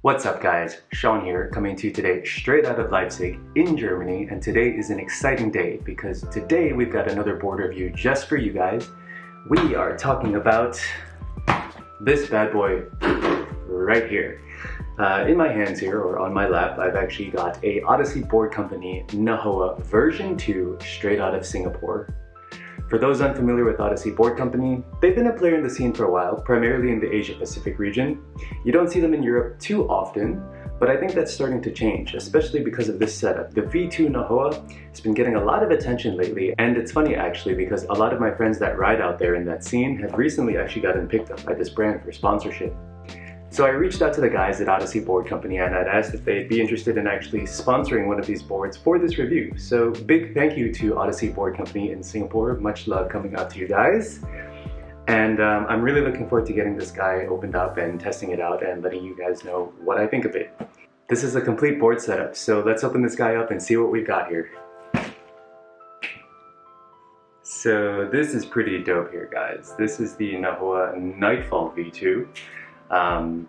What's up guys, Sean here, coming to you today straight out of Leipzig in Germany, and today is an exciting day because today we've got another board review just for you guys. We are talking about this bad boy right here. In my hands here, or on my lap, I've actually got a Odyssey Board Company Nahoa version 2 straight out of Singapore. For those unfamiliar with Odyssey Board Company, they've been a player in the scene for a while, primarily in the Asia Pacific region. You don't see them in Europe too often, but I think that's starting to change, especially because of this setup. The V2 Nahoa has been getting a lot of attention lately, and it's funny actually because a lot of my friends that ride out there in that scene have recently actually gotten picked up by this brand for sponsorship. So I reached out to the guys at Odyssey Board Company and I'd asked if they'd be interested in actually sponsoring one of these boards for this review. So big thank you to Odyssey Board Company in Singapore. Much love coming out to you guys. And I'm really looking forward to getting this guy opened up and testing it out and letting you guys know what I think of it. This is a complete board setup, so let's open this guy up and see what we've got here. So this is pretty dope here, guys. This is the Nahoa Nightfall V2.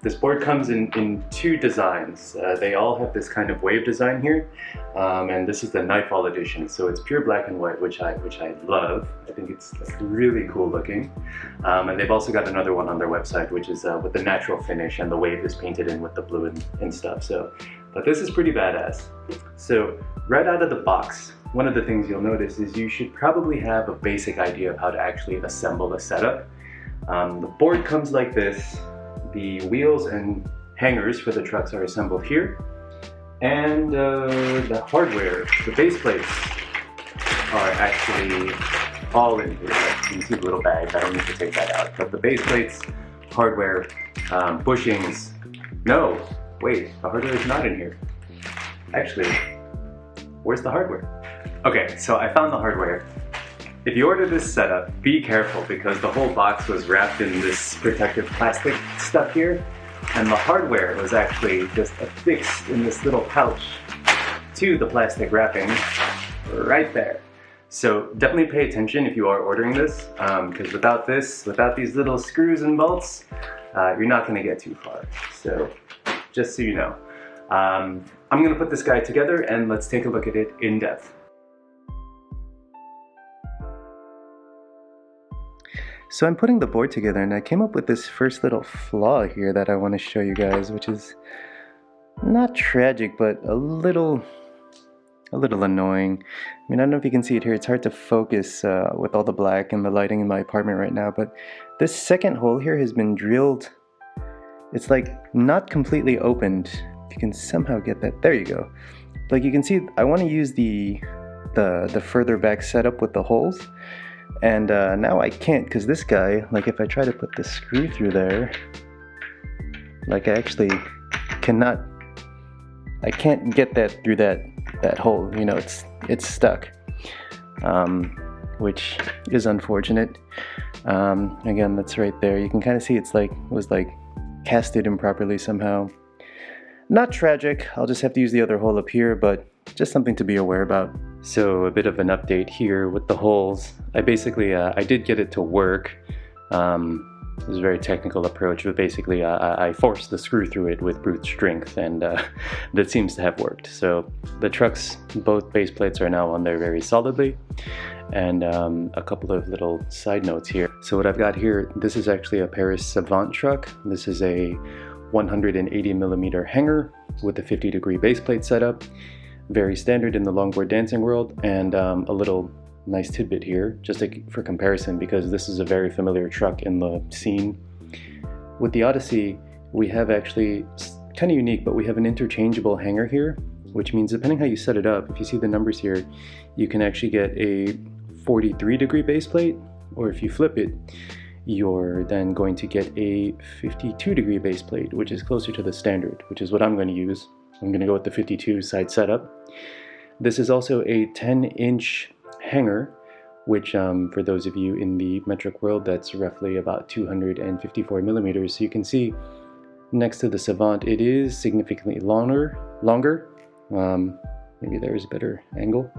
This board comes in two designs. They all have this kind of wave design here, and this is the Nightfall edition. So it's pure black and white, which I love. I think it's like really cool looking. And they've also got another one on their website, which is with the natural finish, and the wave is painted in with the blue and stuff. So, but this is pretty badass. So right out of the box, one of the things you'll notice is you should probably have a basic idea of how to actually assemble a setup. The board comes like this. The wheels and hangers for the trucks are assembled here, and the hardware, the base plates, are actually all in here. You can see the little bag, I don't need to take that out, but the base plates, hardware, bushings, no, wait, the hardware is not in here. Actually, where's the hardware? Okay, so I found the hardware. If you order this setup, be careful because the whole box was wrapped in this protective plastic stuff here, and the hardware was actually just affixed in this little pouch to the plastic wrapping right there. So definitely pay attention if you are ordering this, because without these little screws and bolts, you're not going to get too far. So just so you know. I'm going to put this guy together and let's take a look at it in depth. So I'm putting the board together and I came up with this first little flaw here that I want to show you guys, which is not tragic, but a little annoying. I mean, I don't know if you can see it here. It's hard to focus with all the black and the lighting in my apartment right now, but this second hole here has been drilled. It's like not completely opened. If you can somehow get that, there you go. Like you can see, I want to use the further back setup with the holes. And now I can't, because this guy, like if I try to put the screw through there, like I actually cannot, I can't get that through that hole, you know, it's stuck, which is unfortunate. Again, that's right there. You can kind of see it was like casted improperly somehow. Not tragic, I'll just have to use the other hole up here, but just something to be aware about. So a bit of an update here with the holes. I basically, I did get it to work. It was a very technical approach, but basically I forced the screw through it with brute strength, and that seems to have worked. So the trucks, both base plates are now on there very solidly. And a couple of little side notes here. So what I've got here, this is actually a Paris Savant truck. This is a 180mm hanger with a 50-degree base plate setup. Very standard in the longboard dancing world, and a little nice tidbit here, just for comparison, because this is a very familiar truck in the scene. With the Odyssey, we have actually, kind of unique, but we have an interchangeable hanger here, which means depending how you set it up, if you see the numbers here, you can actually get a 43-degree base plate, or if you flip it, you're then going to get a 52-degree base plate, which is closer to the standard, which is what I'm going to use. I'm going to go with the 52 side setup. This is also a 10-inch hanger, which for those of you in the metric world, that's roughly about 254 millimeters. So you can see next to the Savant, it is significantly longer. Maybe there's a better angle,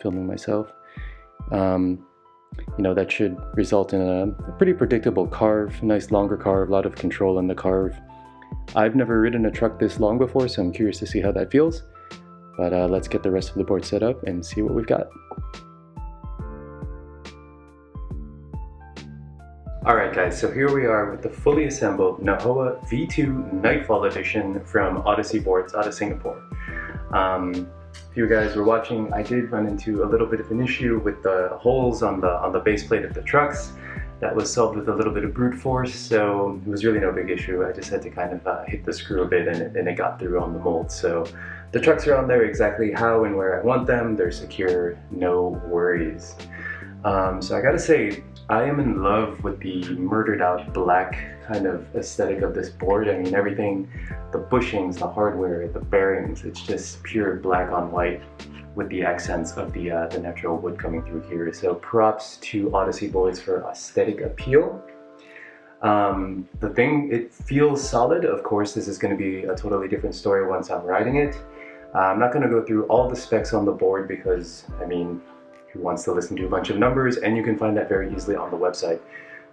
filming myself. You know, that should result in a pretty predictable carve, nice longer carve, a lot of control in the carve. I've never ridden a truck this long before, so I'm curious to see how that feels. But let's get the rest of the board set up and see what we've got. Alright guys, so here we are with the fully assembled Nahoa V2 Nightfall edition from Odyssey Boards out of Singapore. If you guys were watching, I did run into a little bit of an issue with the holes on the base plate of the trucks. That was solved with a little bit of brute force, so it was really no big issue. I just had to kind of hit the screw a bit and it got through on the mold. So the trucks are on there exactly how and where I want them. They're secure, no worries. So I gotta say, I am in love with the murdered out black kind of aesthetic of this board. I mean, everything, the bushings, the hardware, the bearings, it's just pure black on white with the accents of the natural wood coming through here. So props to Odyssey Boards for aesthetic appeal. The thing, it feels solid. Of course, this is going to be a totally different story once I'm riding it. I'm not going to go through all the specs on the board because, I mean, who wants to listen to a bunch of numbers, and you can find that very easily on the website.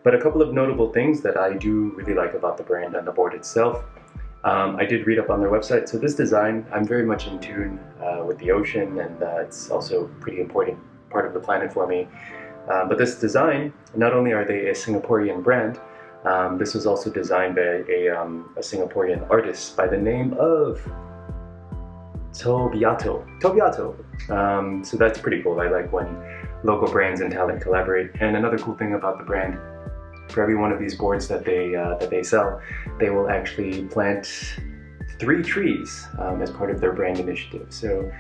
But a couple of notable things that I do really like about the brand and the board itself. I did read up on their website, so this design, I'm very much in tune with the ocean, and it's also a pretty important part of the planet for me. But this design, not only are they a Singaporean brand, this was also designed by a Singaporean artist by the name of Tobiato. So that's pretty cool. I like when local brands and talent collaborate. And another cool thing about the brand, for every one of these boards that they sell, they will actually plant 3 trees as part of their brand initiative. So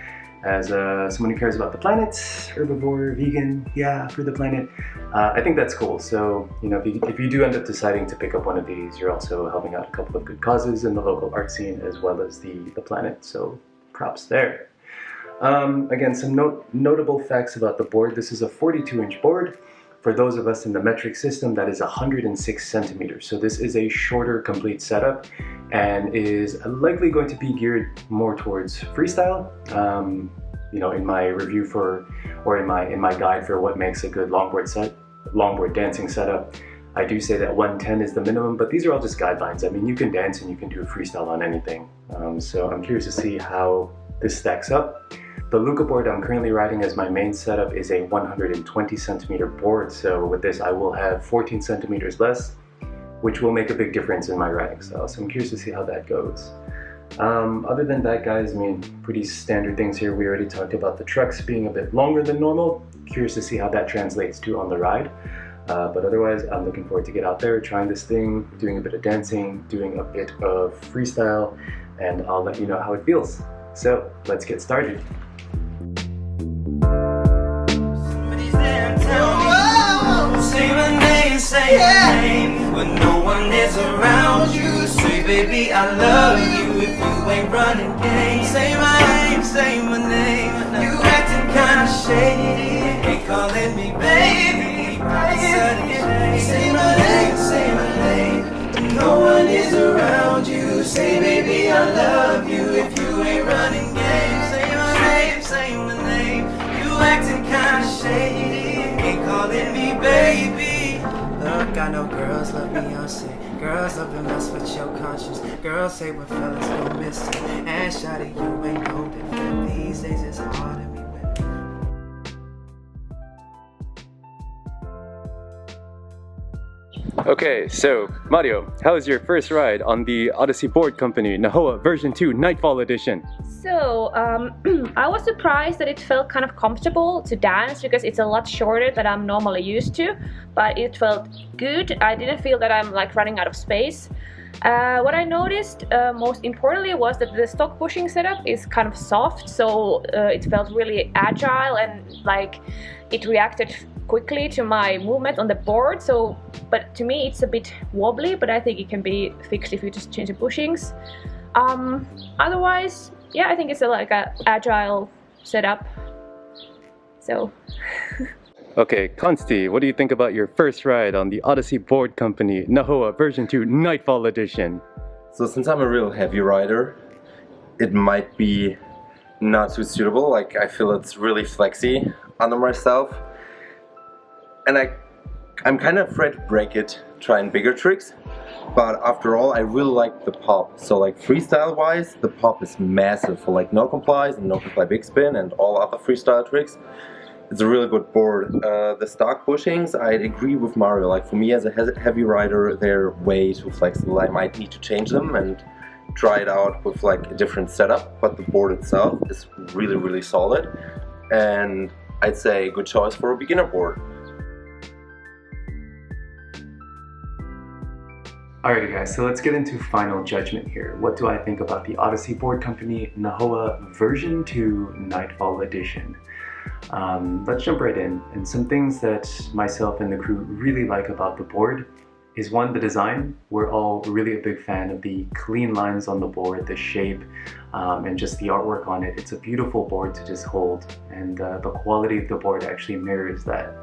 as someone who cares about the planet, herbivore, vegan, yeah, for the planet, I think that's cool. So, you know, if you do end up deciding to pick up one of these, you're also helping out a couple of good causes in the local art scene as well as the planet. So props there. Again, some notable facts about the board. This is a 42-inch board. For those of us in the metric system, that is 106 centimeters. So this is a shorter complete setup and is likely going to be geared more towards freestyle. You know, in my review or in my guide for what makes a good longboard dancing setup, I do say that 110 is the minimum, but these are all just guidelines. I mean, you can dance and you can do a freestyle on anything. So I'm curious to see how this stacks up. The Luca board I'm currently riding as my main setup is a 120 centimeter board. So with this, I will have 14 centimeters less, which will make a big difference in my riding style. So I'm curious to see how that goes. Other than that, guys, I mean, pretty standard things here. We already talked about the trucks being a bit longer than normal. Curious to see how that translates to on the ride. But otherwise, I'm looking forward to get out there, trying this thing, doing a bit of dancing, doing a bit of freestyle, and I'll let you know how it feels. So let's get started. Say my name when no one is around you. Say, baby, I love you if you ain't running game. Say my name. You acting kinda shady, ain't calling me baby. Say my name when no one is around you. Say, baby, I love you if you ain't running game. Say my name. You acting kinda shady, ain't calling me baby. Look, I know girls love Beyonce. Girls love to mess with your conscience. Girls say when fellas go missing. And shawty, you ain't no different. These days it's hard to be women. Okay, so Mario, how was your first ride on the Odyssey Board Company Nahoa version 2 Nightfall edition? So I was surprised that it felt kind of comfortable to dance because it's a lot shorter than I'm normally used to, but it felt good. I didn't feel that I'm like running out of space. What I noticed most importantly was that the stock pushing setup is kind of soft, so it felt really agile and like it reacted quickly to my movement on the board. So, but to me it's a bit wobbly, but I think it can be fixed if you just change the bushings. Otherwise, yeah, I think it's like a agile setup. So. Okay, Consti, what do you think about your first ride on the Odyssey Board Company Nahoa version 2 Nightfall edition? So since I'm a real heavy rider, it might be not too suitable. Like, I feel it's really flexy under myself. And I'm kind of afraid to break it trying bigger tricks. But after all, I really like the pop. So like freestyle wise, the pop is massive for like no complies and no comply big spin and all other freestyle tricks. It's a really good board. The stock bushings, I agree with Mario. Like for me as a heavy rider, they're way too flexible. I might need to change them and try it out with like a different setup. But the board itself is really, really solid. And I'd say a good choice for a beginner board. Alrighty guys, so let's get into final judgment here. What do I think about the Odyssey Board Company Nahoa version 2 Nightfall edition? Let's jump right in. And some things that myself and the crew really like about the board is one, the design. We're all really a big fan of the clean lines on the board, the shape, and just the artwork on it. It's a beautiful board to just hold, and the quality of the board actually mirrors that.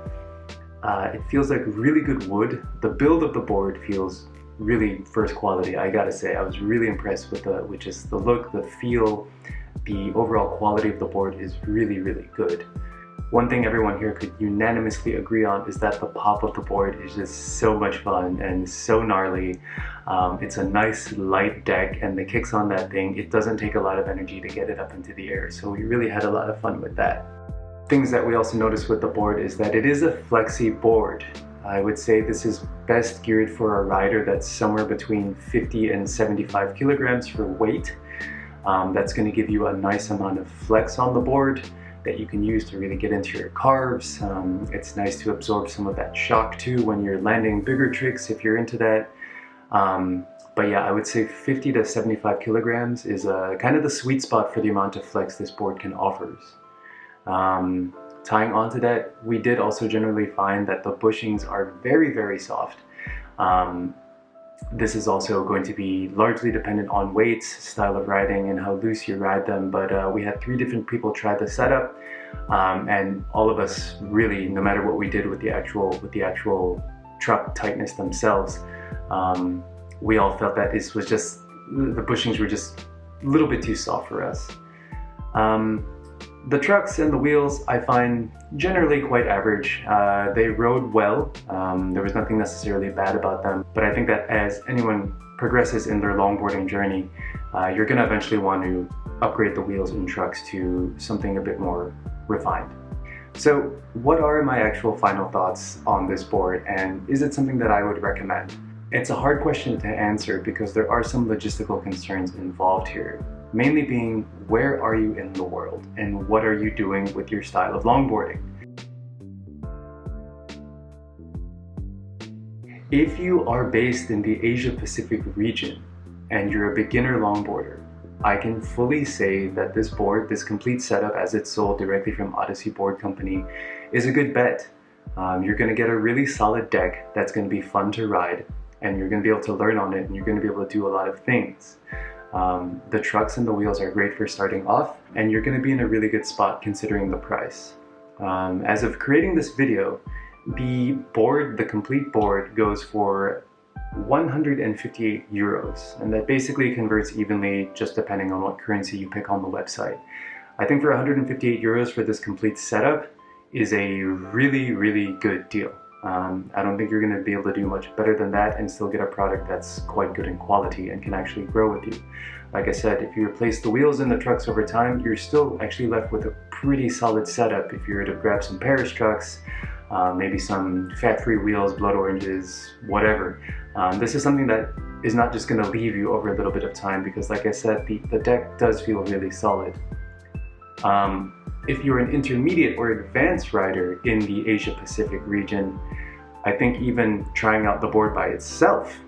It feels like really good wood. The build of the board feels really first quality, I gotta say. I was really impressed with just the look, the feel, the overall quality of the board is really, really good. One thing everyone here could unanimously agree on is that the pop of the board is just so much fun and so gnarly. It's a nice light deck, and the kicks on that thing, it doesn't take a lot of energy to get it up into the air, so we really had a lot of fun with that. Things that we also noticed with the board is that it is a flexi board. I would say this is best geared for a rider that's somewhere between 50 and 75 kilograms for weight. That's going to give you a nice amount of flex on the board that you can use to really get into your carves. It's nice to absorb some of that shock too when you're landing bigger tricks if you're into that. But yeah, I would say 50 to 75 kilograms is kind of the sweet spot for the amount of flex this board can offer. Tying onto that, we did also generally find that the bushings are very, very soft. This is also going to be largely dependent on weights, style of riding, and how loose you ride them, but we had 3 different people try the setup, and all of us really, no matter what we did with the actual truck tightness themselves, we all felt that this was just, the bushings were just a little bit too soft for us. The trucks and the wheels I find generally quite average. They rode well. There was nothing necessarily bad about them, but I think that as anyone progresses in their longboarding journey, you're going to eventually want to upgrade the wheels in trucks to something a bit more refined. So what are my actual final thoughts on this board, and is it something that I would recommend? It's a hard question to answer because there are some logistical concerns involved here. Mainly being, where are you in the world and what are you doing with your style of longboarding? If you are based in the Asia Pacific region and you're a beginner longboarder, I can fully say that this board, this complete setup as it's sold directly from Odyssey Board Company, is a good bet. You're going to get a really solid deck that's going to be fun to ride, and you're going to be able to learn on it, and you're going to be able to do a lot of things. The trucks and the wheels are great for starting off, and you're going to be in a really good spot considering the price. As of creating this video, the board, the complete board, goes for 158 euros, and that basically converts evenly just depending on what currency you pick on the website. I think for 158 euros for this complete setup is a really, really good deal. I don't think you're going to be able to do much better than that and still get a product that's quite good in quality and can actually grow with you. Like I said, if you replace the wheels in the trucks over time, you're still actually left with a pretty solid setup. If you were to grab some Paris trucks, maybe some fat-free wheels, blood oranges, whatever. This is something that is not just going to leave you over a little bit of time because, like I said, the deck does feel really solid. If you're an intermediate or advanced rider in the Asia Pacific region, I think even trying out the board by itself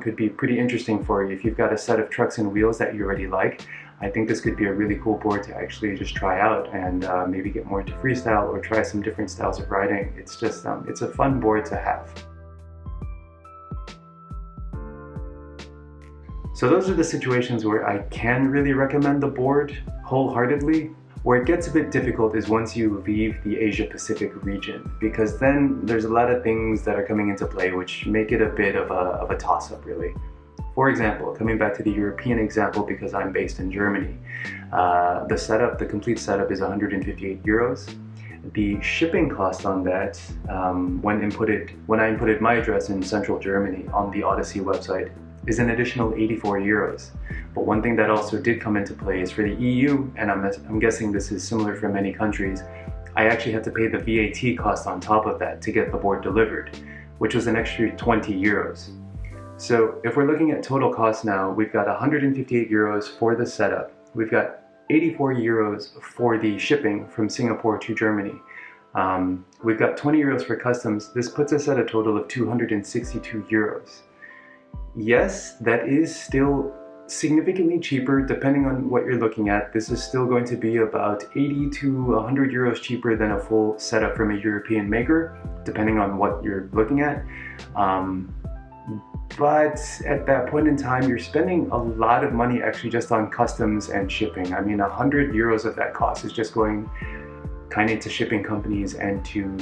could be pretty interesting for you. If you've got a set of trucks and wheels that you already like, I think this could be a really cool board to actually just try out and maybe get more into freestyle or try some different styles of riding. It's just, it's a fun board to have. So those are the situations where I can really recommend the board wholeheartedly. Where it gets a bit difficult is once you leave the Asia Pacific region, because then there's a lot of things that are coming into play which make it a bit of a toss-up really. For example, coming back to the European example because I'm based in Germany, the complete setup is 158 euros. The shipping cost on that, when I inputted my address in central Germany on the Odyssey website, is an additional 84 euros. But one thing that also did come into play is for the EU, and I'm guessing this is similar for many countries, I actually had to pay the VAT cost on top of that to get the board delivered, which was an extra 20 euros. So if we're looking at total cost now, we've got 158 euros for the setup. We've got 84 euros for the shipping from Singapore to Germany. We've got 20 euros for customs. This puts us at a total of 262 euros. Yes, that is still significantly cheaper depending on what you're looking at. This is still going to be about 80 to 100 euros cheaper than a full setup from a European maker, depending on what you're looking at. But at that point in time, you're spending a lot of money actually just on customs and shipping. I mean, 100 euros of that cost is just going kind of to shipping companies and to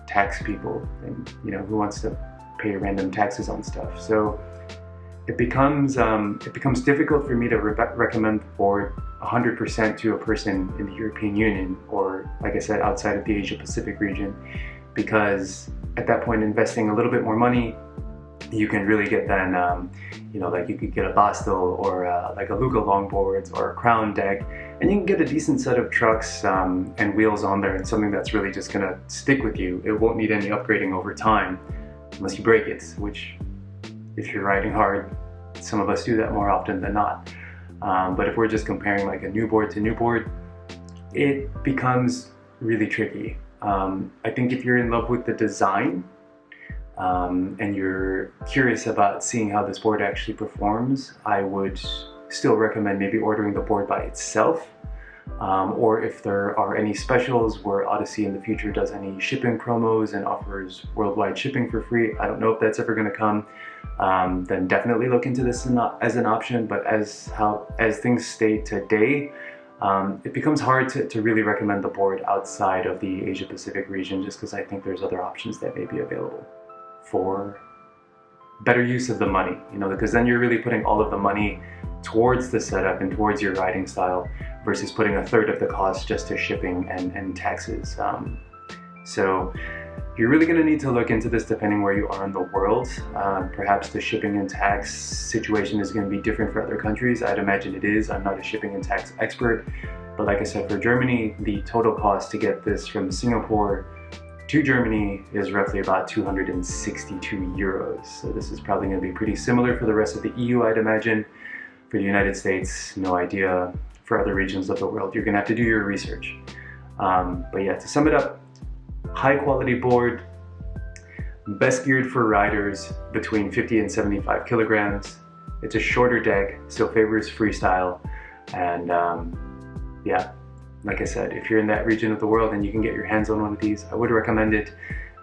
tax people, and who wants to pay random taxes on stuff. So it becomes difficult for me to recommend the board 100% to a person in the European Union, or like I said, outside of the Asia Pacific region, because at that point, investing a little bit more money, you can really get then, like you could get a Bastel or like a Luga longboards or a Crown deck, and you can get a decent set of trucks and wheels on there, and something that's really just gonna stick with you. It won't need any upgrading over time, unless you break it, which if you're riding hard, some of us do that more often than not. But if we're just comparing like a new board to new board, it becomes really tricky. I think if you're in love with the design, and you're curious about seeing how this board actually performs, I would still recommend maybe ordering the board by itself, or if there are any specials where Odyssey in the future does any shipping promos and offers worldwide shipping for free. I don't know if that's ever going to come. Then definitely look into this as an option, but as things stay today, it becomes hard to really recommend the board outside of the Asia Pacific region, just because I think there's other options that may be available for better use of the money, because then you're really putting all of the money towards the setup and towards your riding style versus putting a third of the cost just to shipping and taxes. So you're really going to need to look into this depending where you are in the world. Perhaps the shipping and tax situation is going to be different for other countries. I'd imagine it is. I'm not a shipping and tax expert, but like I said, for Germany, the total cost to get this from Singapore to Germany is roughly about 262 euros. So this is probably going to be pretty similar for the rest of the EU, I'd imagine. For the United States, no idea. For other regions of the world, you're going to have to do your research. But yeah, to sum it up, high quality board, best geared for riders between 50 and 75 kilograms. It's a shorter deck, still favors freestyle. And yeah, like I said, if you're in that region of the world and you can get your hands on one of these, I would recommend it.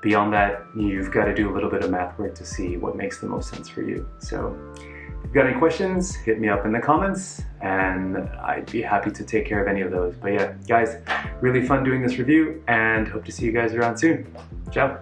Beyond that, you've got to do a little bit of math work to see what makes the most sense for you. So if you've got any questions, hit me up in the comments and I'd be happy to take care of any of those. But yeah, guys, really fun doing this review and hope to see you guys around soon. Ciao.